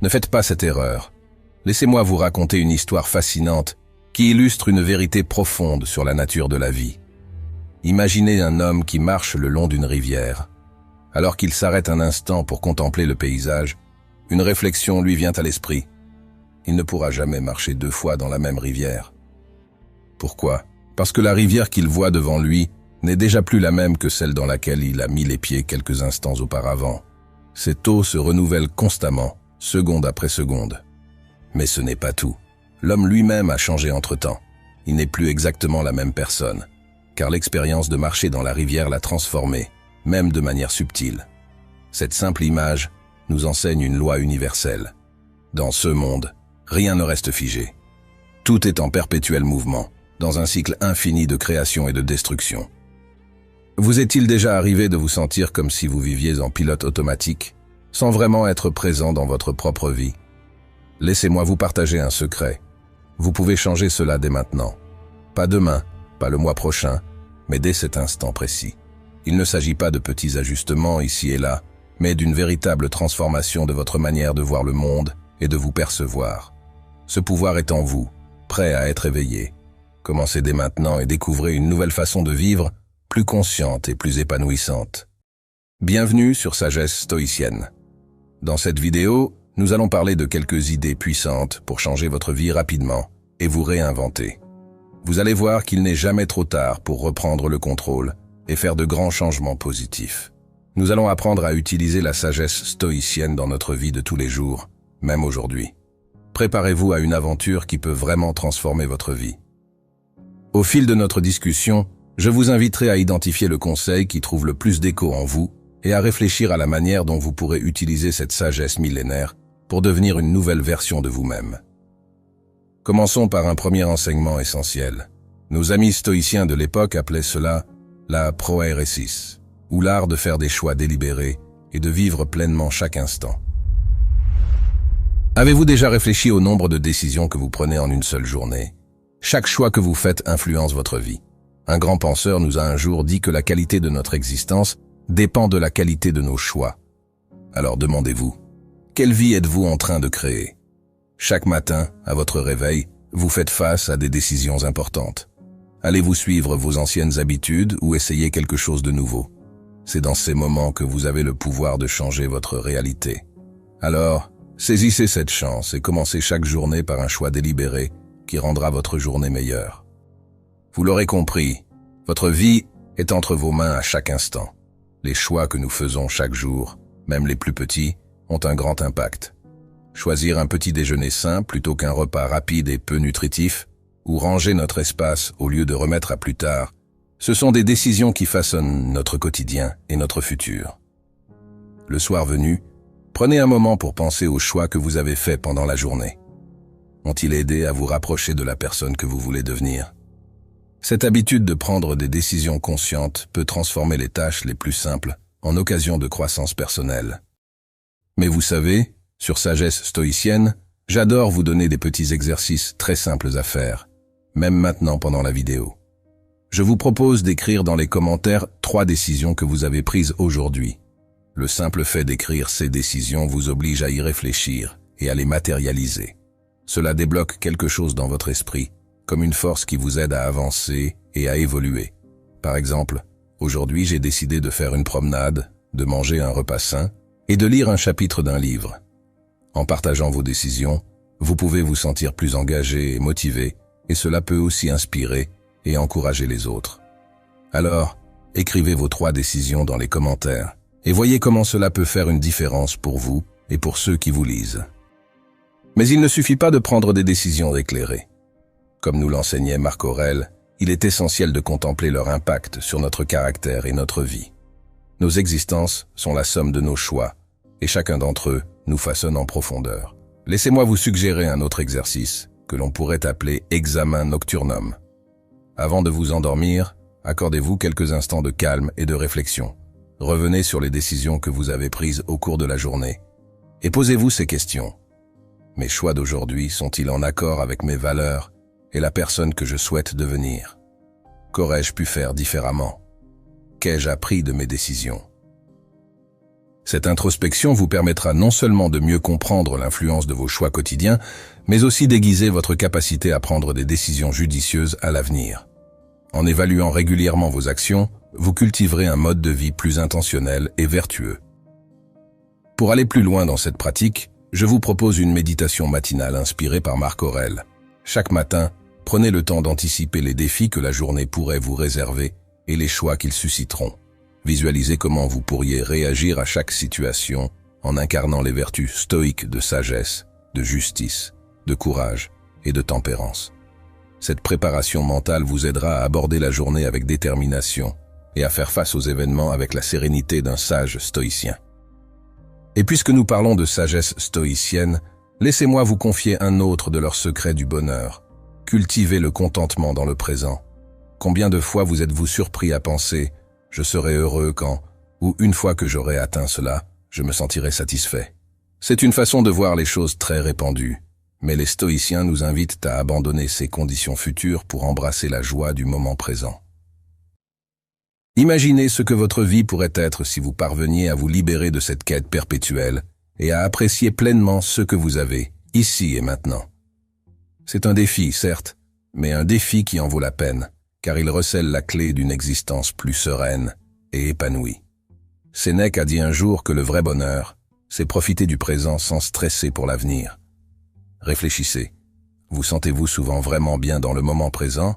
Ne faites pas cette erreur. Laissez-moi vous raconter une histoire fascinante qui illustre une vérité profonde sur la nature de la vie. Imaginez un homme qui marche le long d'une rivière. Alors qu'il s'arrête un instant pour contempler le paysage, une réflexion lui vient à l'esprit. Il ne pourra jamais marcher 2 fois dans la même rivière. Pourquoi? Parce que la rivière qu'il voit devant lui n'est déjà plus la même que celle dans laquelle il a mis les pieds quelques instants auparavant. Cette eau se renouvelle constamment, seconde après seconde. Mais ce n'est pas tout. L'homme lui-même a changé entre-temps. Il n'est plus exactement la même personne, car l'expérience de marcher dans la rivière l'a transformé, même de manière subtile. Cette simple image nous enseigne une loi universelle. Dans ce monde, rien ne reste figé. Tout est en perpétuel mouvement, dans un cycle infini de création et de destruction. Vous est-il déjà arrivé de vous sentir comme si vous viviez en pilote automatique, sans vraiment être présent dans votre propre vie? Laissez-moi vous partager un secret. Vous pouvez changer cela dès maintenant. Pas demain, pas le mois prochain, mais dès cet instant précis. Il ne s'agit pas de petits ajustements ici et là, mais d'une véritable transformation de votre manière de voir le monde et de vous percevoir. Ce pouvoir est en vous, prêt à être éveillé. Commencez dès maintenant et découvrez une nouvelle façon de vivre, plus consciente et plus épanouissante. Bienvenue sur Sagesse Stoïcienne. Dans cette vidéo, nous allons parler de quelques idées puissantes pour changer votre vie rapidement et vous réinventer. Vous allez voir qu'il n'est jamais trop tard pour reprendre le contrôle et faire de grands changements positifs. Nous allons apprendre à utiliser la sagesse stoïcienne dans notre vie de tous les jours, même aujourd'hui. Préparez-vous à une aventure qui peut vraiment transformer votre vie. Au fil de notre discussion, je vous inviterai à identifier le conseil qui trouve le plus d'écho en vous et à réfléchir à la manière dont vous pourrez utiliser cette sagesse millénaire pour devenir une nouvelle version de vous-même. Commençons par un premier enseignement essentiel. Nos amis stoïciens de l'époque appelaient cela la proairesis, ou l'art de faire des choix délibérés et de vivre pleinement chaque instant. Avez-vous déjà réfléchi au nombre de décisions que vous prenez en une seule journée? Chaque choix que vous faites influence votre vie. Un grand penseur nous a un jour dit que la qualité de notre existence dépend de la qualité de nos choix. Alors demandez-vous, quelle vie êtes-vous en train de créer? Chaque matin, à votre réveil, vous faites face à des décisions importantes. Allez-vous suivre vos anciennes habitudes ou essayer quelque chose de nouveau? C'est dans ces moments que vous avez le pouvoir de changer votre réalité. Alors, saisissez cette chance et commencez chaque journée par un choix délibéré qui rendra votre journée meilleure. Vous l'aurez compris, votre vie est entre vos mains à chaque instant. Les choix que nous faisons chaque jour, même les plus petits, ont un grand impact. Choisir un petit déjeuner sain plutôt qu'un repas rapide et peu nutritif, ou ranger notre espace au lieu de remettre à plus tard, ce sont des décisions qui façonnent notre quotidien et notre futur. Le soir venu, prenez un moment pour penser aux choix que vous avez faits pendant la journée. Ont-ils aidé à vous rapprocher de la personne que vous voulez devenir? Cette habitude de prendre des décisions conscientes peut transformer les tâches les plus simples en occasion de croissance personnelle. Mais vous savez, sur Sagesse Stoïcienne, j'adore vous donner des petits exercices très simples à faire, même maintenant pendant la vidéo. Je vous propose d'écrire dans les commentaires 3 décisions que vous avez prises aujourd'hui. Le simple fait d'écrire ces décisions vous oblige à y réfléchir et à les matérialiser. Cela débloque quelque chose dans votre esprit, comme une force qui vous aide à avancer et à évoluer. Par exemple, aujourd'hui j'ai décidé de faire une promenade, de manger un repas sain et de lire un chapitre d'un livre. En partageant vos décisions, vous pouvez vous sentir plus engagé et motivé, et cela peut aussi inspirer et encourager les autres. Alors, écrivez vos 3 décisions dans les commentaires et voyez comment cela peut faire une différence pour vous et pour ceux qui vous lisent. Mais il ne suffit pas de prendre des décisions éclairées. Comme nous l'enseignait Marc Aurèle, il est essentiel de contempler leur impact sur notre caractère et notre vie. Nos existences sont la somme de nos choix, et chacun d'entre eux nous façonne en profondeur. Laissez-moi vous suggérer un autre exercice, que l'on pourrait appeler examen nocturnum. Avant de vous endormir, accordez-vous quelques instants de calme et de réflexion. Revenez sur les décisions que vous avez prises au cours de la journée, et posez-vous ces questions. Mes choix d'aujourd'hui sont-ils en accord avec mes valeurs et la personne que je souhaite devenir? Qu'aurais-je pu faire différemment? Qu'ai-je appris de mes décisions? Cette introspection vous permettra non seulement de mieux comprendre l'influence de vos choix quotidiens, mais aussi d'aiguiser votre capacité à prendre des décisions judicieuses à l'avenir. En évaluant régulièrement vos actions, vous cultiverez un mode de vie plus intentionnel et vertueux. Pour aller plus loin dans cette pratique, je vous propose une méditation matinale inspirée par Marc Aurèle. Chaque matin, prenez le temps d'anticiper les défis que la journée pourrait vous réserver et les choix qu'ils susciteront. Visualisez comment vous pourriez réagir à chaque situation en incarnant les vertus stoïques de sagesse, de justice, de courage et de tempérance. Cette préparation mentale vous aidera à aborder la journée avec détermination et à faire face aux événements avec la sérénité d'un sage stoïcien. Et puisque nous parlons de sagesse stoïcienne, laissez-moi vous confier un autre de leurs secrets du bonheur. Cultivez le contentement dans le présent. Combien de fois vous êtes-vous surpris à penser « je serai heureux quand » ou « une fois que j'aurai atteint cela, je me sentirai satisfait ». C'est une façon de voir les choses très répandue, mais les stoïciens nous invitent à abandonner ces conditions futures pour embrasser la joie du moment présent. Imaginez ce que votre vie pourrait être si vous parveniez à vous libérer de cette quête perpétuelle et à apprécier pleinement ce que vous avez, ici et maintenant. C'est un défi, certes, mais un défi qui en vaut la peine, car il recèle la clé d'une existence plus sereine et épanouie. Sénèque a dit un jour que le vrai bonheur, c'est profiter du présent sans stresser pour l'avenir. Réfléchissez, vous sentez-vous souvent vraiment bien dans le moment présent,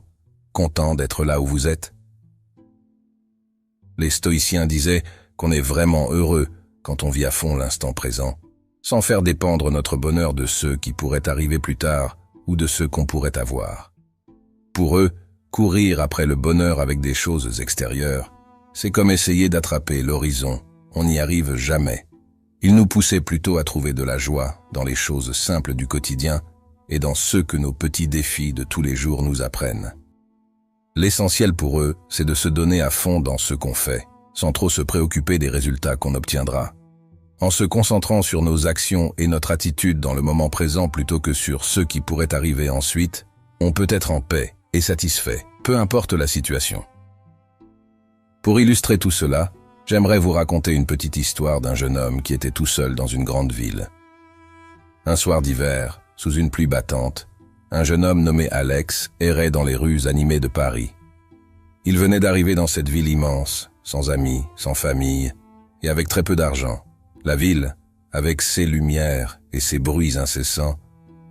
content d'être là où vous êtes? Les stoïciens disaient qu'on est vraiment heureux quand on vit à fond l'instant présent, sans faire dépendre notre bonheur de ceux qui pourraient arriver plus tard ou de ceux qu'on pourrait avoir. Pour eux, courir après le bonheur avec des choses extérieures, c'est comme essayer d'attraper l'horizon, on n'y arrive jamais. Ils nous poussaient plutôt à trouver de la joie dans les choses simples du quotidien et dans ce que nos petits défis de tous les jours nous apprennent. L'essentiel pour eux, c'est de se donner à fond dans ce qu'on fait, sans trop se préoccuper des résultats qu'on obtiendra. En se concentrant sur nos actions et notre attitude dans le moment présent plutôt que sur ce qui pourrait arriver ensuite, on peut être en paix et satisfait, peu importe la situation. Pour illustrer tout cela, j'aimerais vous raconter une petite histoire d'un jeune homme qui était tout seul dans une grande ville. Un soir d'hiver, sous une pluie battante, un jeune homme nommé Alex errait dans les rues animées de Paris. Il venait d'arriver dans cette ville immense, sans amis, sans famille, et avec très peu d'argent. La ville, avec ses lumières et ses bruits incessants,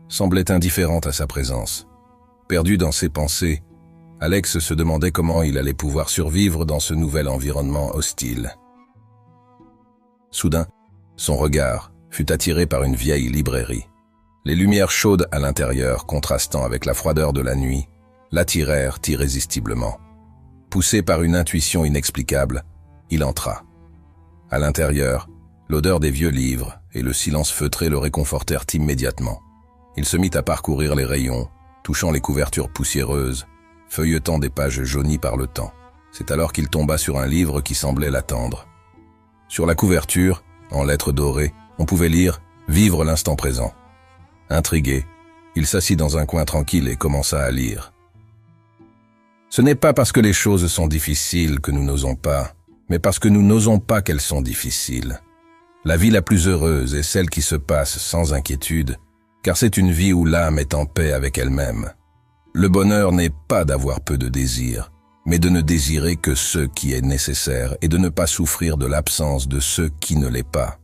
semblait indifférente à sa présence. Perdu dans ses pensées, Alex se demandait comment il allait pouvoir survivre dans ce nouvel environnement hostile. Soudain, son regard fut attiré par une vieille librairie. Les lumières chaudes à l'intérieur, contrastant avec la froideur de la nuit, l'attirèrent irrésistiblement. Poussé par une intuition inexplicable, il entra. À l'intérieur, l'odeur des vieux livres et le silence feutré le réconfortèrent immédiatement. Il se mit à parcourir les rayons, touchant les couvertures poussiéreuses, feuilletant des pages jaunies par le temps. C'est alors qu'il tomba sur un livre qui semblait l'attendre. Sur la couverture, en lettres dorées, on pouvait lire « Vivre l'instant présent ». Intrigué, il s'assit dans un coin tranquille et commença à lire. Ce n'est pas parce que les choses sont difficiles que nous n'osons pas, mais parce que nous n'osons pas qu'elles sont difficiles. La vie la plus heureuse est celle qui se passe sans inquiétude, car c'est une vie où l'âme est en paix avec elle-même. Le bonheur n'est pas d'avoir peu de désirs, mais de ne désirer que ce qui est nécessaire et de ne pas souffrir de l'absence de ce qui ne l'est pas.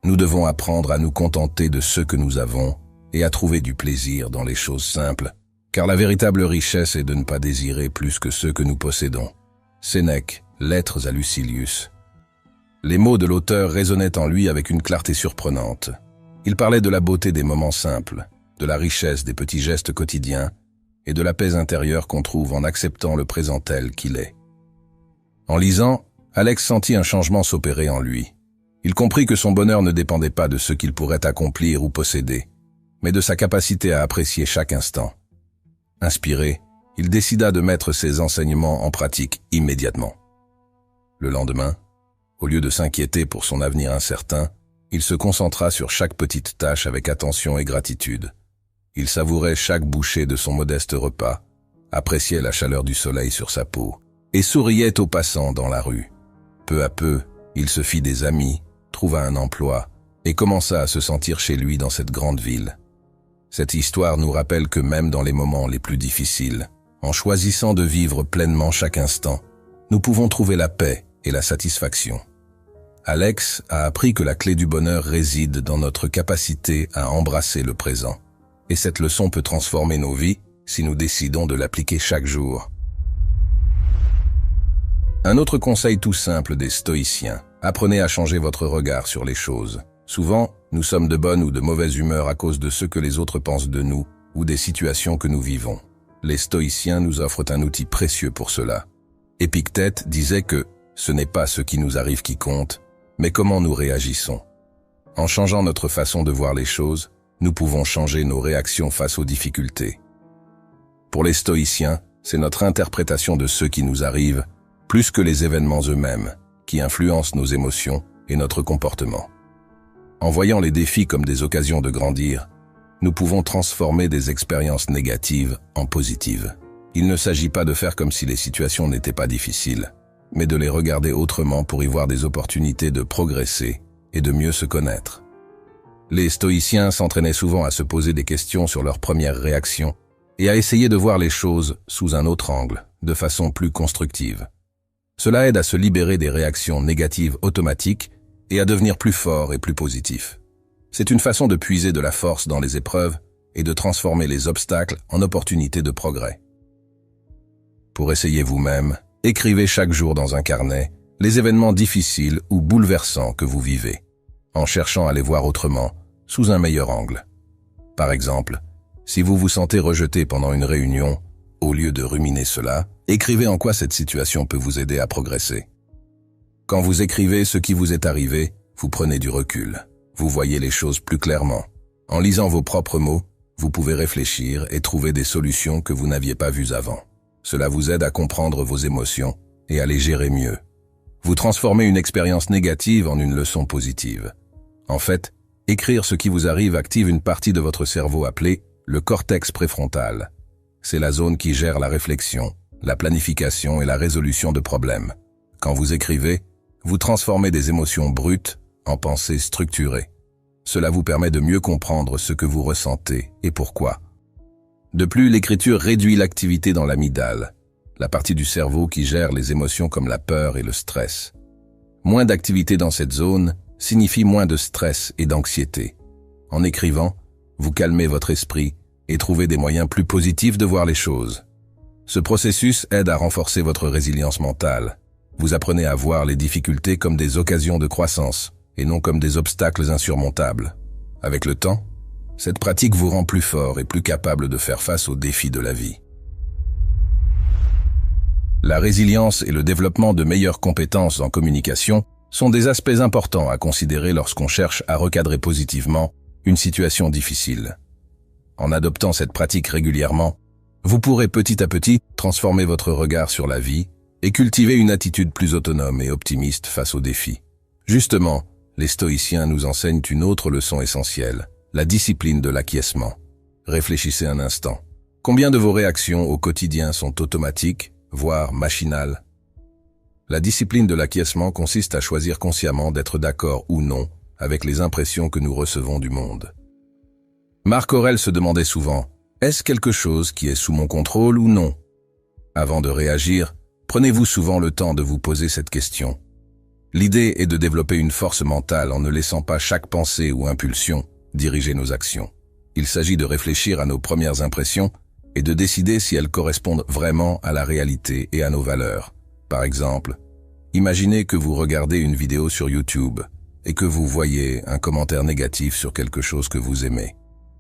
Nous devons apprendre à nous contenter de ce que nous avons et à trouver du plaisir dans les choses simples, car la véritable richesse est de ne pas désirer plus que ce que nous possédons. Sénèque, Lettres à Lucilius. Les mots de l'auteur résonnaient en lui avec une clarté surprenante. Il parlait de la beauté des moments simples, de la richesse des petits gestes quotidiens et de la paix intérieure qu'on trouve en acceptant le présent tel qu'il est. En lisant, Alex sentit un changement s'opérer en lui. Il comprit que son bonheur ne dépendait pas de ce qu'il pourrait accomplir ou posséder, mais de sa capacité à apprécier chaque instant. Inspiré, il décida de mettre ses enseignements en pratique immédiatement. Le lendemain, au lieu de s'inquiéter pour son avenir incertain, il se concentra sur chaque petite tâche avec attention et gratitude. Il savourait chaque bouchée de son modeste repas, appréciait la chaleur du soleil sur sa peau et souriait aux passants dans la rue. Peu à peu, il se fit des amis, trouva un emploi et commença à se sentir chez lui dans cette grande ville. Cette histoire nous rappelle que même dans les moments les plus difficiles, en choisissant de vivre pleinement chaque instant, nous pouvons trouver la paix et la satisfaction. Alex a appris que la clé du bonheur réside dans notre capacité à embrasser le présent. Et cette leçon peut transformer nos vies si nous décidons de l'appliquer chaque jour. Un autre conseil tout simple des stoïciens: apprenez à changer votre regard sur les choses. Souvent, nous sommes de bonne ou de mauvaise humeur à cause de ce que les autres pensent de nous ou des situations que nous vivons. Les stoïciens nous offrent un outil précieux pour cela. Épictète disait que ce n'est pas ce qui nous arrive qui compte, mais comment nous réagissons. En changeant notre façon de voir les choses, nous pouvons changer nos réactions face aux difficultés. Pour les stoïciens, c'est notre interprétation de ce qui nous arrive, plus que les événements eux-mêmes, qui influencent nos émotions et notre comportement. En voyant les défis comme des occasions de grandir, nous pouvons transformer des expériences négatives en positives. Il ne s'agit pas de faire comme si les situations n'étaient pas difficiles, mais de les regarder autrement pour y voir des opportunités de progresser et de mieux se connaître. Les stoïciens s'entraînaient souvent à se poser des questions sur leurs premières réactions et à essayer de voir les choses sous un autre angle, de façon plus constructive. Cela aide à se libérer des réactions négatives automatiques et à devenir plus fort et plus positif. C'est une façon de puiser de la force dans les épreuves et de transformer les obstacles en opportunités de progrès. Pour essayer vous-même, écrivez chaque jour dans un carnet les événements difficiles ou bouleversants que vous vivez, en cherchant à les voir autrement, sous un meilleur angle. Par exemple, si vous vous sentez rejeté pendant une réunion, au lieu de ruminer cela, écrivez en quoi cette situation peut vous aider à progresser. Quand vous écrivez ce qui vous est arrivé, vous prenez du recul. Vous voyez les choses plus clairement. En lisant vos propres mots, vous pouvez réfléchir et trouver des solutions que vous n'aviez pas vues avant. Cela vous aide à comprendre vos émotions et à les gérer mieux. Vous transformez une expérience négative en une leçon positive. En fait, écrire ce qui vous arrive active une partie de votre cerveau appelée le cortex préfrontal. C'est la zone qui gère la réflexion, la planification et la résolution de problèmes. Quand vous écrivez, vous transformez des émotions brutes en pensées structurées. Cela vous permet de mieux comprendre ce que vous ressentez et pourquoi. De plus, l'écriture réduit l'activité dans l'amygdale, la partie du cerveau qui gère les émotions comme la peur et le stress. Moins d'activité dans cette zone signifie moins de stress et d'anxiété. En écrivant, vous calmez votre esprit et trouvez des moyens plus positifs de voir les choses. Ce processus aide à renforcer votre résilience mentale. Vous apprenez à voir les difficultés comme des occasions de croissance et non comme des obstacles insurmontables. Avec le temps, cette pratique vous rend plus fort et plus capable de faire face aux défis de la vie. La résilience et le développement de meilleures compétences en communication sont des aspects importants à considérer lorsqu'on cherche à recadrer positivement une situation difficile. En adoptant cette pratique régulièrement, vous pourrez petit à petit transformer votre regard sur la vie et cultiver une attitude plus autonome et optimiste face aux défis. Justement, les stoïciens nous enseignent une autre leçon essentielle, la discipline de l'acquiescement. Réfléchissez un instant. Combien de vos réactions au quotidien sont automatiques, voire machinales? La discipline de l'acquiescement consiste à choisir consciemment d'être d'accord ou non avec les impressions que nous recevons du monde. Marc Aurèle se demandait souvent, est-ce quelque chose qui est sous mon contrôle ou non? Avant de réagir, prenez-vous souvent le temps de vous poser cette question. L'idée est de développer une force mentale en ne laissant pas chaque pensée ou impulsion diriger nos actions. Il s'agit de réfléchir à nos premières impressions et de décider si elles correspondent vraiment à la réalité et à nos valeurs. Par exemple, imaginez que vous regardez une vidéo sur YouTube et que vous voyez un commentaire négatif sur quelque chose que vous aimez.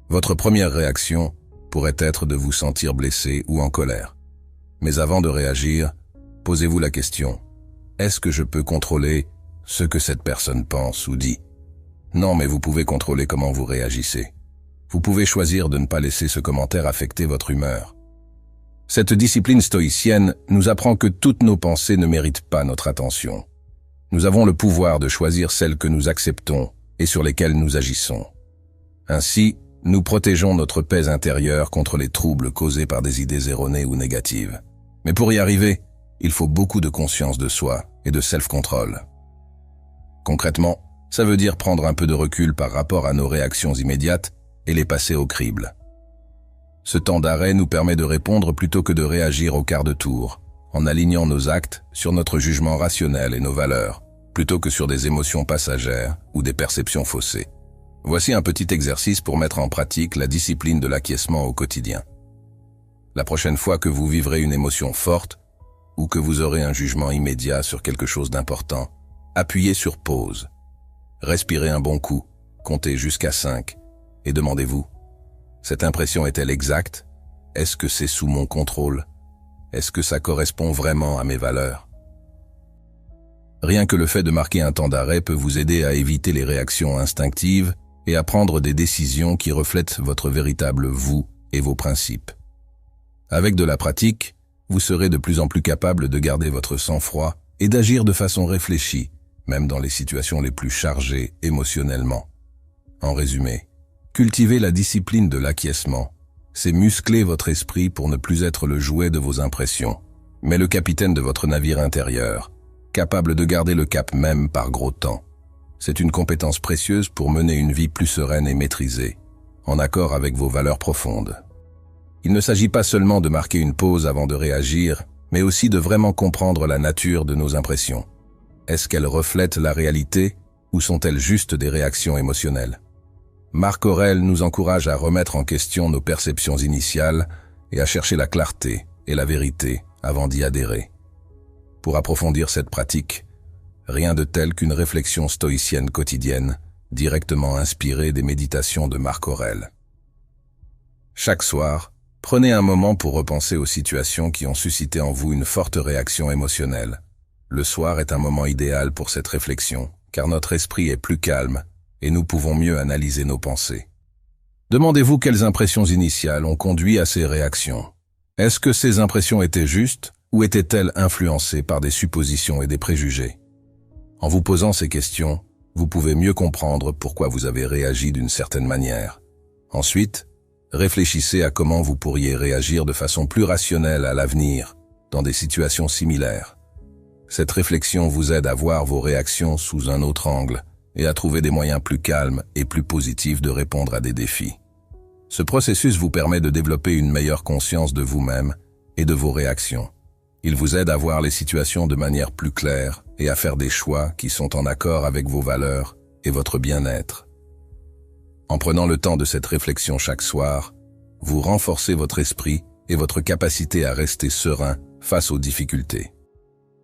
Votre première réaction pourrait être de vous sentir blessé ou en colère. Mais avant de réagir, posez-vous la question, est-ce que je peux contrôler ce que cette personne pense ou dit? Non, mais vous pouvez contrôler comment vous réagissez. Vous pouvez choisir de ne pas laisser ce commentaire affecter votre humeur. Cette discipline stoïcienne nous apprend que toutes nos pensées ne méritent pas notre attention. Nous avons le pouvoir de choisir celles que nous acceptons et sur lesquelles nous agissons. Ainsi, nous protégeons notre paix intérieure contre les troubles causés par des idées erronées ou négatives. Mais pour y arriver, il faut beaucoup de conscience de soi et de self-control. Concrètement, Ça veut dire prendre un peu de recul par rapport à nos réactions immédiates et les passer au crible. Ce temps d'arrêt nous permet de répondre plutôt que de réagir au quart de tour, en alignant nos actes sur notre jugement rationnel et nos valeurs, plutôt que sur des émotions passagères ou des perceptions faussées. Voici un petit exercice pour mettre en pratique la discipline de l'acquiescement au quotidien. La prochaine fois que vous vivrez une émotion forte ou que vous aurez un jugement immédiat sur quelque chose d'important, appuyez sur pause. Respirez un bon coup, comptez jusqu'à 5 et demandez-vous: cette impression est-elle exacte? Est-ce que c'est sous mon contrôle? Est-ce que ça correspond vraiment à mes valeurs? Rien que le fait de marquer un temps d'arrêt peut vous aider à éviter les réactions instinctives et à prendre des décisions qui reflètent votre véritable vous et vos principes. Avec de la pratique, vous serez de plus en plus capable de garder votre sang-froid et d'agir de façon réfléchie, même dans les situations les plus chargées émotionnellement. En résumé, cultiver la discipline de l'acquiescement, c'est muscler votre esprit pour ne plus être le jouet de vos impressions, mais le capitaine de votre navire intérieur, capable de garder le cap même par gros temps. C'est une compétence précieuse pour mener une vie plus sereine et maîtrisée, en accord avec vos valeurs profondes. Il ne s'agit pas seulement de marquer une pause avant de réagir, mais aussi de vraiment comprendre la nature de nos impressions. Est-ce qu'elles reflètent la réalité ou sont-elles juste des réactions émotionnelles? Marc Aurèle nous encourage à remettre en question nos perceptions initiales et à chercher la clarté et la vérité avant d'y adhérer. Pour approfondir cette pratique, rien de tel qu'une réflexion stoïcienne quotidienne, directement inspirée des méditations de Marc Aurèle. Chaque soir, prenez un moment pour repenser aux situations qui ont suscité en vous une forte réaction émotionnelle. Le soir est un moment idéal pour cette réflexion, car notre esprit est plus calme et nous pouvons mieux analyser nos pensées. Demandez-vous quelles impressions initiales ont conduit à ces réactions. Est-ce que ces impressions étaient justes ou étaient-elles influencées par des suppositions et des préjugés? En vous posant ces questions, vous pouvez mieux comprendre pourquoi vous avez réagi d'une certaine manière. Ensuite, réfléchissez à comment vous pourriez réagir de façon plus rationnelle à l'avenir, dans des situations similaires. Cette réflexion vous aide à voir vos réactions sous un autre angle et à trouver des moyens plus calmes et plus positifs de répondre à des défis. Ce processus vous permet de développer une meilleure conscience de vous-même et de vos réactions. Il vous aide à voir les situations de manière plus claire et à faire des choix qui sont en accord avec vos valeurs et votre bien-être. En prenant le temps de cette réflexion chaque soir, vous renforcez votre esprit et votre capacité à rester serein face aux difficultés.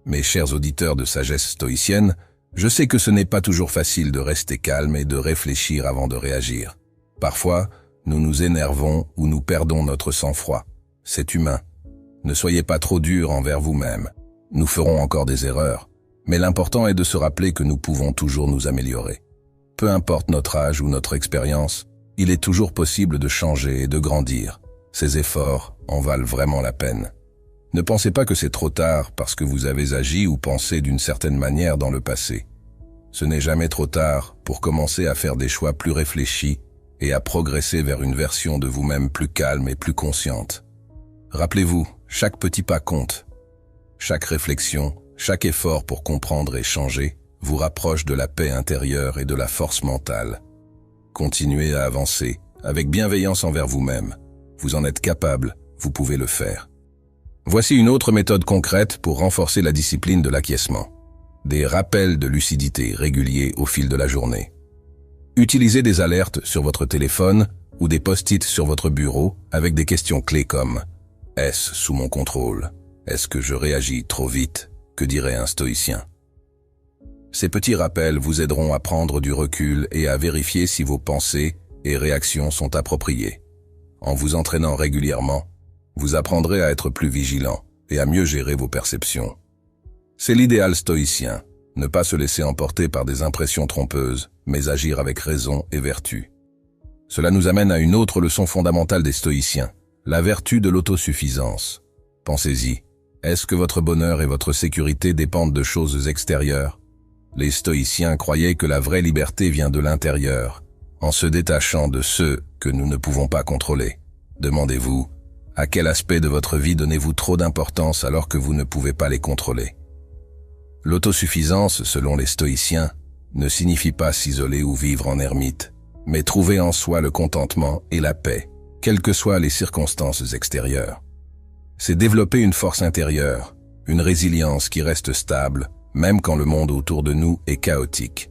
Mes chers auditeurs de sagesse stoïcienne, je sais que ce n'est pas toujours facile de rester calme et de réfléchir avant de réagir. Parfois, nous nous énervons ou nous perdons notre sang-froid. C'est humain. Ne soyez pas trop dur envers vous-même. Nous ferons encore des erreurs, mais l'important est de se rappeler que nous pouvons toujours nous améliorer. Peu importe notre âge ou notre expérience, il est toujours possible de changer et de grandir. Ces efforts en valent vraiment la peine. Ne pensez pas que c'est trop tard parce que vous avez agi ou pensé d'une certaine manière dans le passé. Ce n'est jamais trop tard pour commencer à faire des choix plus réfléchis et à progresser vers une version de vous-même plus calme et plus consciente. Rappelez-vous, chaque petit pas compte. Chaque réflexion, chaque effort pour comprendre et changer vous rapproche de la paix intérieure et de la force mentale. Continuez à avancer avec bienveillance envers vous-même. Vous en êtes capable, vous pouvez le faire. Voici une autre méthode concrète pour renforcer la discipline de l'acquiescement. Des rappels de lucidité réguliers au fil de la journée. Utilisez des alertes sur votre téléphone ou des post-it sur votre bureau avec des questions clés comme « Est-ce sous mon contrôle? Est-ce que je réagis trop vite? Que dirait un stoïcien ?» Ces petits rappels vous aideront à prendre du recul et à vérifier si vos pensées et réactions sont appropriées. En vous entraînant régulièrement, vous apprendrez à être plus vigilant et à mieux gérer vos perceptions. C'est l'idéal stoïcien, ne pas se laisser emporter par des impressions trompeuses, mais agir avec raison et vertu. Cela nous amène à une autre leçon fondamentale des stoïciens, la vertu de l'autosuffisance. Pensez-y, est-ce que votre bonheur et votre sécurité dépendent de choses extérieures? Les stoïciens croyaient que la vraie liberté vient de l'intérieur, en se détachant de ceux que nous ne pouvons pas contrôler. Demandez-vous, à quel aspect de votre vie donnez-vous trop d'importance alors que vous ne pouvez pas les contrôler? L'autosuffisance, selon les stoïciens, ne signifie pas s'isoler ou vivre en ermite, mais trouver en soi le contentement et la paix, quelles que soient les circonstances extérieures. C'est développer une force intérieure, une résilience qui reste stable, même quand le monde autour de nous est chaotique.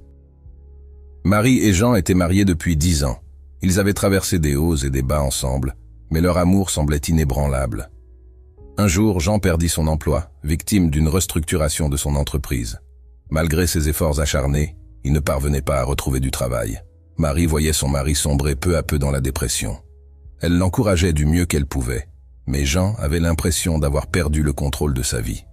Marie et Jean étaient mariés depuis 10 ans. Ils avaient traversé des hauts et des bas ensemble, mais leur amour semblait inébranlable. Un jour, Jean perdit son emploi, victime d'une restructuration de son entreprise. Malgré ses efforts acharnés, il ne parvenait pas à retrouver du travail. Marie voyait son mari sombrer peu à peu dans la dépression. Elle l'encourageait du mieux qu'elle pouvait, mais Jean avait l'impression d'avoir perdu le contrôle de sa vie.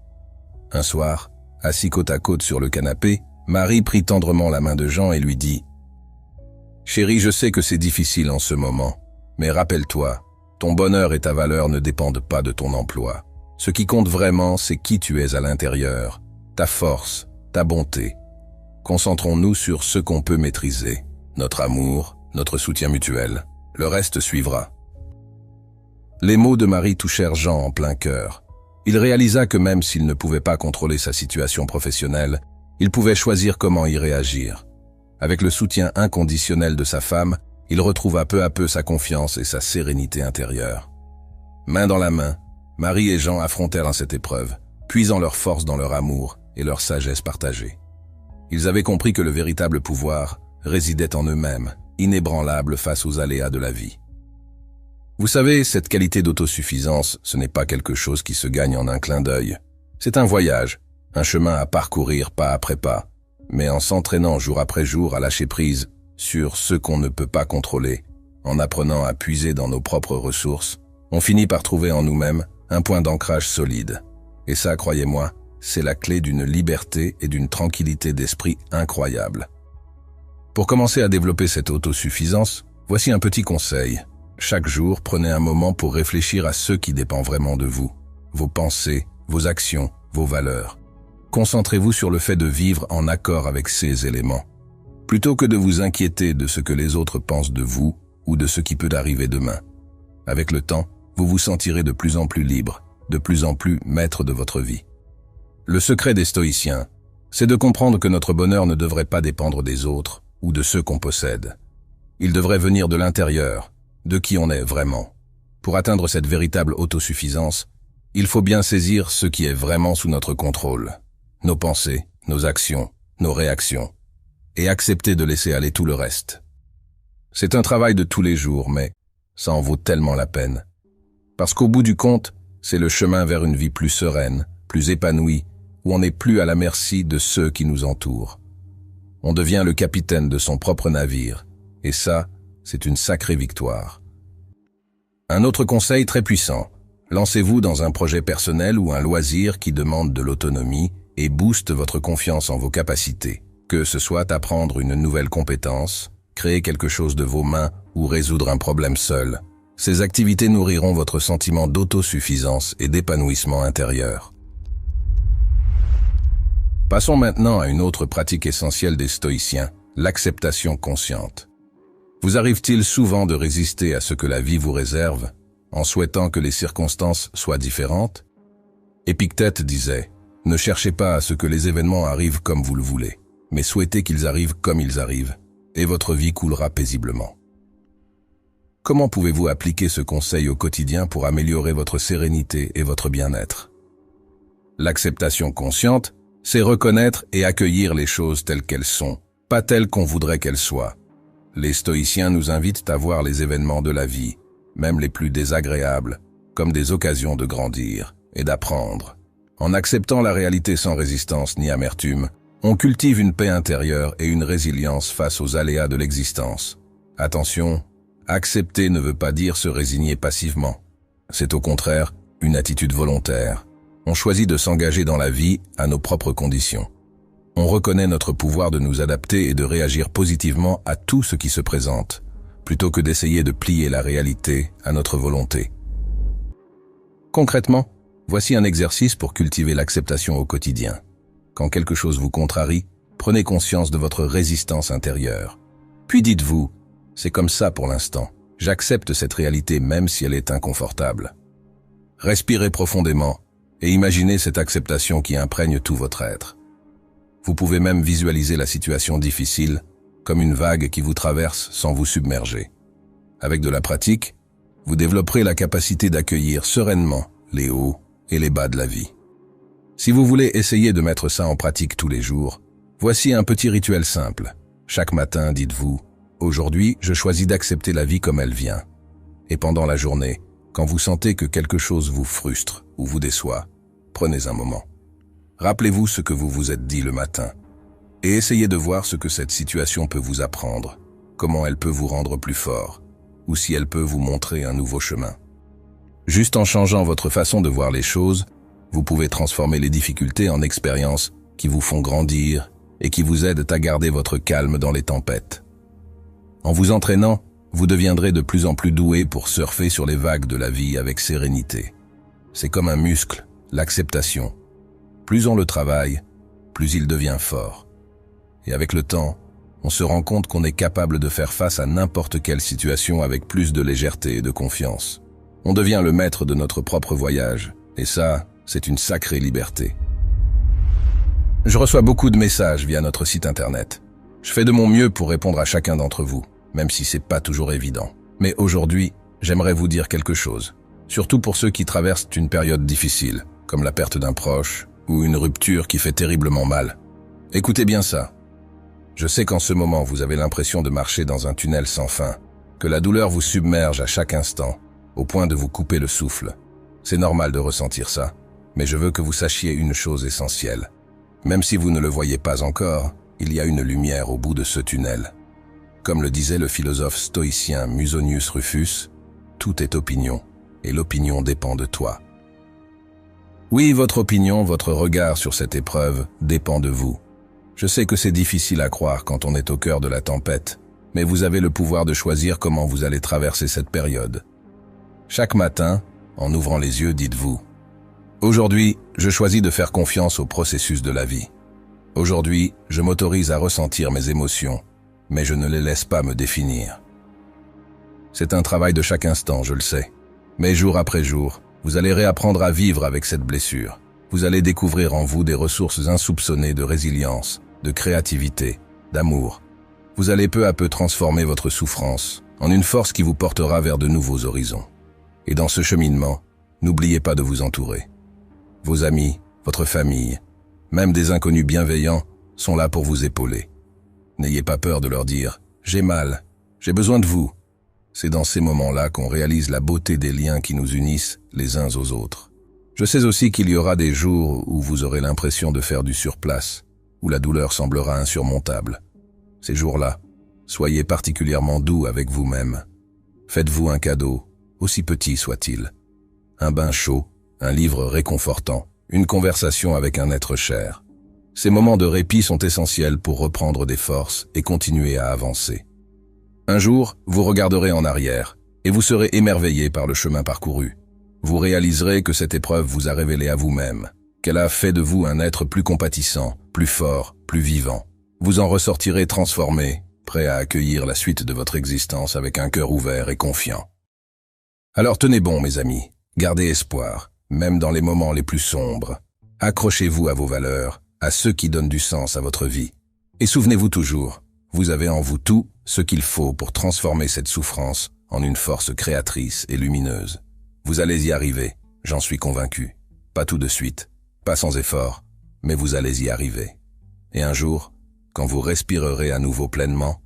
Un soir, assis côte à côte sur le canapé, Marie prit tendrement la main de Jean et lui dit « Chérie, je sais que c'est difficile en ce moment, mais rappelle-toi, ton bonheur et ta valeur ne dépendent pas de ton emploi. Ce qui compte vraiment, c'est qui tu es à l'intérieur, ta force, ta bonté. Concentrons-nous sur ce qu'on peut maîtriser, notre amour, notre soutien mutuel. Le reste suivra. » Les mots de Marie touchèrent Jean en plein cœur. Il réalisa que même s'il ne pouvait pas contrôler sa situation professionnelle, il pouvait choisir comment y réagir. Avec le soutien inconditionnel de sa femme, il retrouva peu à peu sa confiance et sa sérénité intérieure. Main dans la main, Marie et Jean affrontèrent cette épreuve, puisant leur force dans leur amour et leur sagesse partagée. Ils avaient compris que le véritable pouvoir résidait en eux-mêmes, inébranlables face aux aléas de la vie. Vous savez, cette qualité d'autosuffisance, ce n'est pas quelque chose qui se gagne en un clin d'œil. C'est un voyage, un chemin à parcourir pas après pas, mais en s'entraînant jour après jour à lâcher prise sur ce qu'on ne peut pas contrôler, en apprenant à puiser dans nos propres ressources, on finit par trouver en nous-mêmes un point d'ancrage solide. Et ça, croyez-moi, c'est la clé d'une liberté et d'une tranquillité d'esprit incroyable. Pour commencer à développer cette autosuffisance, voici un petit conseil. Chaque jour, prenez un moment pour réfléchir à ce qui dépend vraiment de vous, vos pensées, vos actions, vos valeurs. Concentrez-vous sur le fait de vivre en accord avec ces éléments, plutôt que de vous inquiéter de ce que les autres pensent de vous ou de ce qui peut arriver demain. Avec le temps, vous vous sentirez de plus en plus libre, de plus en plus maître de votre vie. Le secret des stoïciens, c'est de comprendre que notre bonheur ne devrait pas dépendre des autres ou de ceux qu'on possède. Il devrait venir de l'intérieur, de qui on est vraiment. Pour atteindre cette véritable autosuffisance, il faut bien saisir ce qui est vraiment sous notre contrôle, nos pensées, nos actions, nos réactions, et accepter de laisser aller tout le reste. C'est un travail de tous les jours, mais ça en vaut tellement la peine. Parce qu'au bout du compte, c'est le chemin vers une vie plus sereine, plus épanouie, où on n'est plus à la merci de ceux qui nous entourent. On devient le capitaine de son propre navire, et ça, c'est une sacrée victoire. Un autre conseil très puissant, lancez-vous dans un projet personnel ou un loisir qui demande de l'autonomie et booste votre confiance en vos capacités, que ce soit apprendre une nouvelle compétence, créer quelque chose de vos mains ou résoudre un problème seul. Ces activités nourriront votre sentiment d'autosuffisance et d'épanouissement intérieur. Passons maintenant à une autre pratique essentielle des stoïciens, l'acceptation consciente. Vous arrive-t-il souvent de résister à ce que la vie vous réserve, en souhaitant que les circonstances soient différentes? Épictète disait « Ne cherchez pas à ce que les événements arrivent comme vous le voulez, mais souhaitez qu'ils arrivent comme ils arrivent, et votre vie coulera paisiblement. » Comment pouvez-vous appliquer ce conseil au quotidien pour améliorer votre sérénité et votre bien-être? L'acceptation consciente, c'est reconnaître et accueillir les choses telles qu'elles sont, pas telles qu'on voudrait qu'elles soient. Les stoïciens nous invitent à voir les événements de la vie, même les plus désagréables, comme des occasions de grandir et d'apprendre. En acceptant la réalité sans résistance ni amertume, on cultive une paix intérieure et une résilience face aux aléas de l'existence. Attention, accepter ne veut pas dire se résigner passivement. C'est au contraire une attitude volontaire. On choisit de s'engager dans la vie à nos propres conditions. On reconnaît notre pouvoir de nous adapter et de réagir positivement à tout ce qui se présente, plutôt que d'essayer de plier la réalité à notre volonté. Concrètement, voici un exercice pour cultiver l'acceptation au quotidien. Quand quelque chose vous contrarie, prenez conscience de votre résistance intérieure. Puis dites-vous, c'est comme ça pour l'instant, j'accepte cette réalité même si elle est inconfortable. Respirez profondément et imaginez cette acceptation qui imprègne tout votre être. Vous pouvez même visualiser la situation difficile comme une vague qui vous traverse sans vous submerger. Avec de la pratique, vous développerez la capacité d'accueillir sereinement les hauts et les bas de la vie. Si vous voulez essayer de mettre ça en pratique tous les jours, voici un petit rituel simple. Chaque matin, dites-vous « Aujourd'hui, je choisis d'accepter la vie comme elle vient ». Et pendant la journée, quand vous sentez que quelque chose vous frustre ou vous déçoit, prenez un moment. Rappelez-vous ce que vous vous êtes dit le matin et essayez de voir ce que cette situation peut vous apprendre, comment elle peut vous rendre plus fort ou si elle peut vous montrer un nouveau chemin. Juste en changeant votre façon de voir les choses, vous pouvez transformer les difficultés en expériences qui vous font grandir et qui vous aident à garder votre calme dans les tempêtes. En vous entraînant, vous deviendrez de plus en plus doué pour surfer sur les vagues de la vie avec sérénité. C'est comme un muscle, l'acceptation. Plus on le travaille, plus il devient fort. Et avec le temps, on se rend compte qu'on est capable de faire face à n'importe quelle situation avec plus de légèreté et de confiance. On devient le maître de notre propre voyage, et ça, c'est une sacrée liberté. Je reçois beaucoup de messages via notre site internet. Je fais de mon mieux pour répondre à chacun d'entre vous, même si c'est pas toujours évident. Mais aujourd'hui, j'aimerais vous dire quelque chose. Surtout pour ceux qui traversent une période difficile, comme la perte d'un proche ou une rupture qui fait terriblement mal. Écoutez bien ça. Je sais qu'en ce moment, vous avez l'impression de marcher dans un tunnel sans fin, que la douleur vous submerge à chaque instant, au point de vous couper le souffle. C'est normal de ressentir ça, mais je veux que vous sachiez une chose essentielle. Même si vous ne le voyez pas encore, il y a une lumière au bout de ce tunnel. Comme le disait le philosophe stoïcien Musonius Rufus, tout est opinion, et l'opinion dépend de toi. Oui, votre opinion, votre regard sur cette épreuve dépend de vous. Je sais que c'est difficile à croire quand on est au cœur de la tempête, mais vous avez le pouvoir de choisir comment vous allez traverser cette période. Chaque matin, en ouvrant les yeux, dites-vous « Aujourd'hui, je choisis de faire confiance au processus de la vie. Aujourd'hui, je m'autorise à ressentir mes émotions, mais je ne les laisse pas me définir. » C'est un travail de chaque instant, je le sais. Mais jour après jour, vous allez réapprendre à vivre avec cette blessure. Vous allez découvrir en vous des ressources insoupçonnées de résilience, de créativité, d'amour. Vous allez peu à peu transformer votre souffrance en une force qui vous portera vers de nouveaux horizons. Et dans ce cheminement, n'oubliez pas de vous entourer. Vos amis, votre famille, même des inconnus bienveillants, sont là pour vous épauler. N'ayez pas peur de leur dire « J'ai mal, j'ai besoin de vous ». C'est dans ces moments-là qu'on réalise la beauté des liens qui nous unissent les uns aux autres. Je sais aussi qu'il y aura des jours où vous aurez l'impression de faire du surplace, où la douleur semblera insurmontable. Ces jours-là, soyez particulièrement doux avec vous-même. Faites-vous un cadeau, aussi petit soit-il. Un bain chaud, un livre réconfortant, une conversation avec un être cher. Ces moments de répit sont essentiels pour reprendre des forces et continuer à avancer. Un jour, vous regarderez en arrière et vous serez émerveillé par le chemin parcouru. Vous réaliserez que cette épreuve vous a révélé à vous-même, qu'elle a fait de vous un être plus compatissant, plus fort, plus vivant. Vous en ressortirez transformé, prêt à accueillir la suite de votre existence avec un cœur ouvert et confiant. Alors tenez bon, mes amis, gardez espoir, même dans les moments les plus sombres. Accrochez-vous à vos valeurs, à ceux qui donnent du sens à votre vie. Et souvenez-vous toujours, vous avez en vous tout ce qu'il faut pour transformer cette souffrance en une force créatrice et lumineuse. Vous allez y arriver, j'en suis convaincu. Pas tout de suite, pas sans effort, mais vous allez y arriver. Et un jour, quand vous respirerez à nouveau pleinement,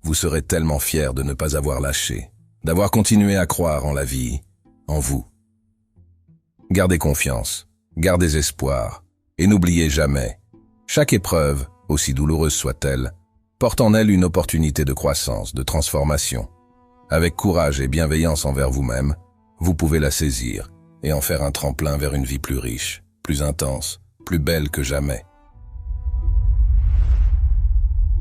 vous serez tellement fier de ne pas avoir lâché, d'avoir continué à croire en la vie, en vous. Gardez confiance, gardez espoir, et n'oubliez jamais, chaque épreuve, aussi douloureuse soit-elle, porte en elle une opportunité de croissance, de transformation. Avec courage et bienveillance envers vous-même, vous pouvez la saisir et en faire un tremplin vers une vie plus riche, plus intense, plus belle que jamais.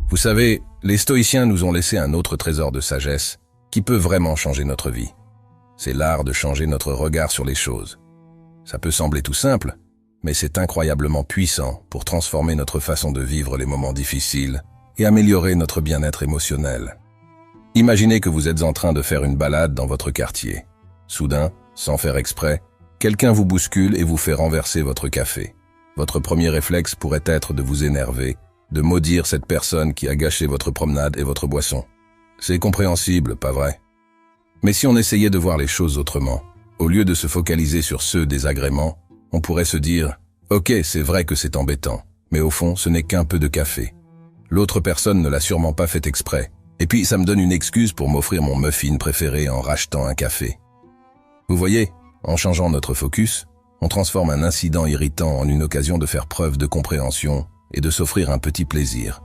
Vous savez, les stoïciens nous ont laissé un autre trésor de sagesse qui peut vraiment changer notre vie. C'est l'art de changer notre regard sur les choses. Ça peut sembler tout simple, mais c'est incroyablement puissant pour transformer notre façon de vivre les moments difficiles et améliorer notre bien-être émotionnel. Imaginez que vous êtes en train de faire une balade dans votre quartier. Soudain, sans faire exprès, quelqu'un vous bouscule et vous fait renverser votre café. Votre premier réflexe pourrait être de vous énerver, de maudire cette personne qui a gâché votre promenade et votre boisson. C'est compréhensible, pas vrai? Mais si on essayait de voir les choses autrement, au lieu de se focaliser sur ce désagrément, on pourrait se dire « Ok, c'est vrai que c'est embêtant, mais au fond, ce n'est qu'un peu de café. L'autre personne ne l'a sûrement pas fait exprès, et puis ça me donne une excuse pour m'offrir mon muffin préféré en rachetant un café. » Vous voyez, en changeant notre focus, on transforme un incident irritant en une occasion de faire preuve de compréhension et de s'offrir un petit plaisir.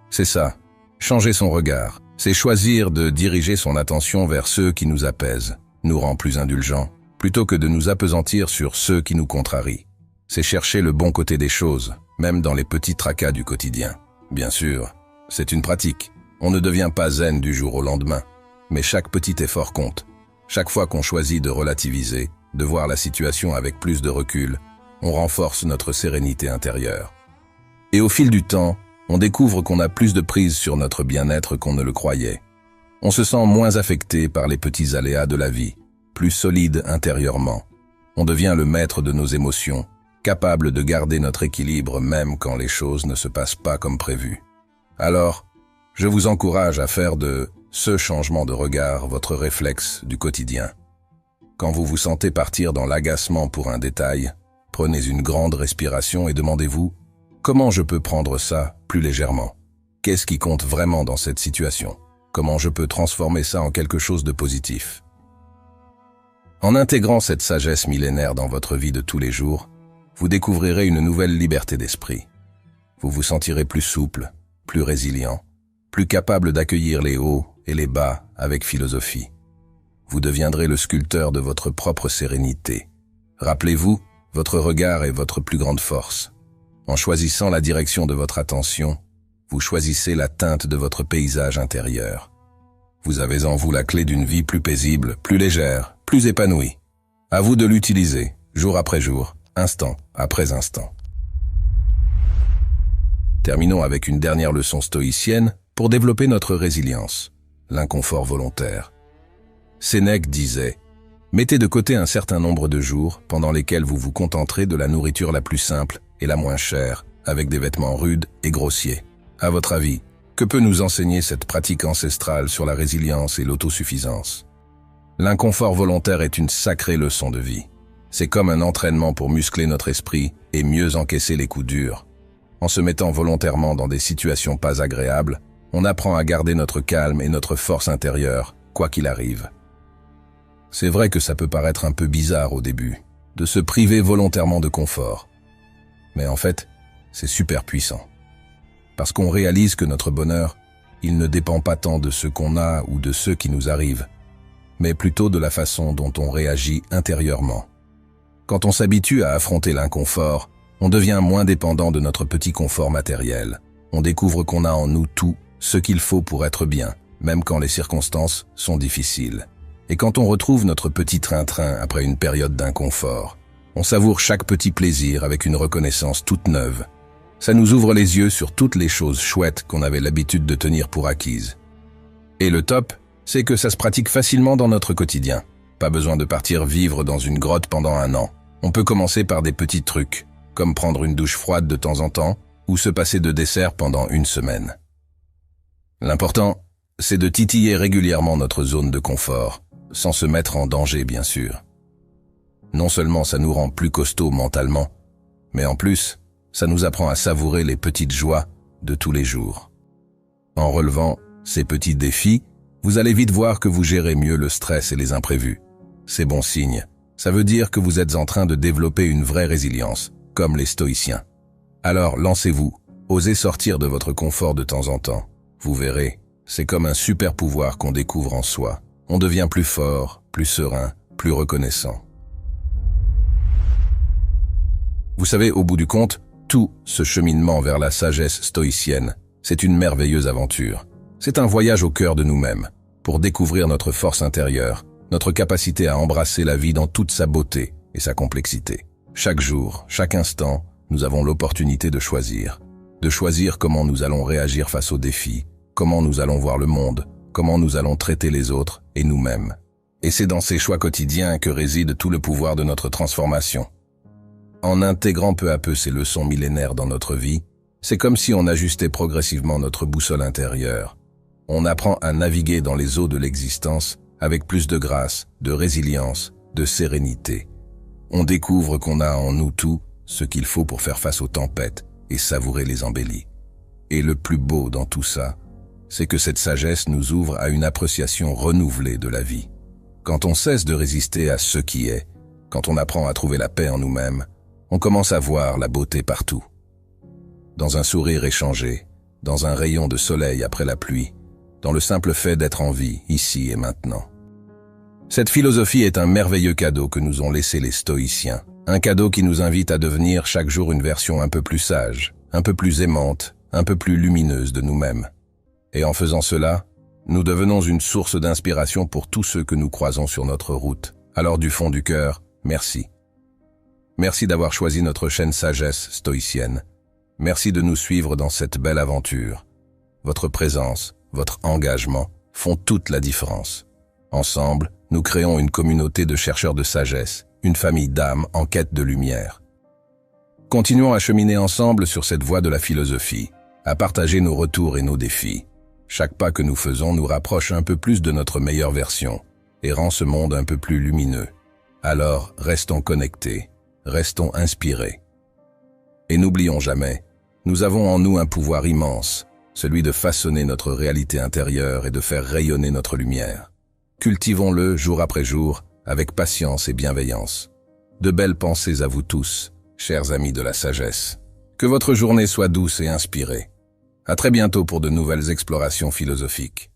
C'est ça, changer son regard, c'est choisir de diriger son attention vers ceux qui nous apaisent, nous rend plus indulgents, plutôt que de nous appesantir sur ceux qui nous contrarient. C'est chercher le bon côté des choses, même dans les petits tracas du quotidien. Bien sûr, c'est une pratique. On ne devient pas zen du jour au lendemain, mais chaque petit effort compte. Chaque fois qu'on choisit de relativiser, de voir la situation avec plus de recul, on renforce notre sérénité intérieure. Et au fil du temps, on découvre qu'on a plus de prise sur notre bien-être qu'on ne le croyait. On se sent moins affecté par les petits aléas de la vie, plus solide intérieurement. On devient le maître de nos émotions, capable de garder notre équilibre même quand les choses ne se passent pas comme prévu. Alors, je vous encourage à faire de ce changement de regard votre réflexe du quotidien. Quand vous vous sentez partir dans l'agacement pour un détail, prenez une grande respiration et demandez-vous « Comment je peux prendre ça plus légèrement? Qu'est-ce qui compte vraiment dans cette situation? Comment je peux transformer ça en quelque chose de positif ?» En intégrant cette sagesse millénaire dans votre vie de tous les jours, vous découvrirez une nouvelle liberté d'esprit. Vous vous sentirez plus souple, plus résilient, plus capable d'accueillir les hauts et les bas avec philosophie. Vous deviendrez le sculpteur de votre propre sérénité. Rappelez-vous, votre regard est votre plus grande force. En choisissant la direction de votre attention, vous choisissez la teinte de votre paysage intérieur. Vous avez en vous la clé d'une vie plus paisible, plus légère, plus épanouie. À vous de l'utiliser, jour après jour, instant après instant. Terminons avec une dernière leçon stoïcienne pour développer notre résilience, l'inconfort volontaire. Sénèque disait « Mettez de côté un certain nombre de jours pendant lesquels vous vous contenterez de la nourriture la plus simple et la moins chère, avec des vêtements rudes et grossiers. » À votre avis, que peut nous enseigner cette pratique ancestrale sur la résilience et l'autosuffisance? L'inconfort volontaire est une sacrée leçon de vie. C'est comme un entraînement pour muscler notre esprit et mieux encaisser les coups durs. En se mettant volontairement dans des situations pas agréables, on apprend à garder notre calme et notre force intérieure, quoi qu'il arrive. C'est vrai que ça peut paraître un peu bizarre au début, de se priver volontairement de confort. Mais en fait, c'est super puissant. Parce qu'on réalise que notre bonheur, il ne dépend pas tant de ce qu'on a ou de ce qui nous arrive, mais plutôt de la façon dont on réagit intérieurement. Quand on s'habitue à affronter l'inconfort, on devient moins dépendant de notre petit confort matériel. On découvre qu'on a en nous tout ce qu'il faut pour être bien, même quand les circonstances sont difficiles. Et quand on retrouve notre petit train-train après une période d'inconfort, on savoure chaque petit plaisir avec une reconnaissance toute neuve. Ça nous ouvre les yeux sur toutes les choses chouettes qu'on avait l'habitude de tenir pour acquises. Et le top, c'est que ça se pratique facilement dans notre quotidien. Pas besoin de partir vivre dans une grotte pendant 1 an. On peut commencer par des petits trucs, comme prendre une douche froide de temps en temps ou se passer de dessert pendant 1 semaine. L'important, c'est de titiller régulièrement notre zone de confort, sans se mettre en danger bien sûr. Non seulement ça nous rend plus costauds mentalement, mais en plus, ça nous apprend à savourer les petites joies de tous les jours. En relevant ces petits défis, vous allez vite voir que vous gérez mieux le stress et les imprévus. C'est bon signe. Ça veut dire que vous êtes en train de développer une vraie résilience, comme les stoïciens. Alors lancez-vous, osez sortir de votre confort de temps en temps. Vous verrez, c'est comme un super pouvoir qu'on découvre en soi. On devient plus fort, plus serein, plus reconnaissant. Vous savez, au bout du compte, tout ce cheminement vers la sagesse stoïcienne, c'est une merveilleuse aventure. C'est un voyage au cœur de nous-mêmes, pour découvrir notre force intérieure, notre capacité à embrasser la vie dans toute sa beauté et sa complexité. Chaque jour, chaque instant, nous avons l'opportunité de choisir comment nous allons réagir face aux défis, comment nous allons voir le monde, comment nous allons traiter les autres et nous-mêmes. Et c'est dans ces choix quotidiens que réside tout le pouvoir de notre transformation. En intégrant peu à peu ces leçons millénaires dans notre vie, c'est comme si on ajustait progressivement notre boussole intérieure. On apprend à naviguer dans les eaux de l'existence avec plus de grâce, de résilience, de sérénité. On découvre qu'on a en nous tout ce qu'il faut pour faire face aux tempêtes et savourer les embellis. Et le plus beau dans tout ça, c'est que cette sagesse nous ouvre à une appréciation renouvelée de la vie. Quand on cesse de résister à ce qui est, quand on apprend à trouver la paix en nous-mêmes, on commence à voir la beauté partout. Dans un sourire échangé, dans un rayon de soleil après la pluie, dans le simple fait d'être en vie, ici et maintenant. Cette philosophie est un merveilleux cadeau que nous ont laissé les stoïciens. Un cadeau qui nous invite à devenir chaque jour une version un peu plus sage, un peu plus aimante, un peu plus lumineuse de nous-mêmes. Et en faisant cela, nous devenons une source d'inspiration pour tous ceux que nous croisons sur notre route. Alors du fond du cœur, merci. Merci d'avoir choisi notre chaîne Sagesse Stoïcienne. Merci de nous suivre dans cette belle aventure. Votre présence, votre engagement font toute la différence. Ensemble, nous créons une communauté de chercheurs de sagesse, une famille d'âmes en quête de lumière. Continuons à cheminer ensemble sur cette voie de la philosophie, à partager nos retours et nos défis. Chaque pas que nous faisons nous rapproche un peu plus de notre meilleure version et rend ce monde un peu plus lumineux. Alors, restons connectés, restons inspirés. Et n'oublions jamais, nous avons en nous un pouvoir immense, celui de façonner notre réalité intérieure et de faire rayonner notre lumière. Cultivons-le jour après jour, avec patience et bienveillance. De belles pensées à vous tous, chers amis de la sagesse. Que votre journée soit douce et inspirée. À très bientôt pour de nouvelles explorations philosophiques.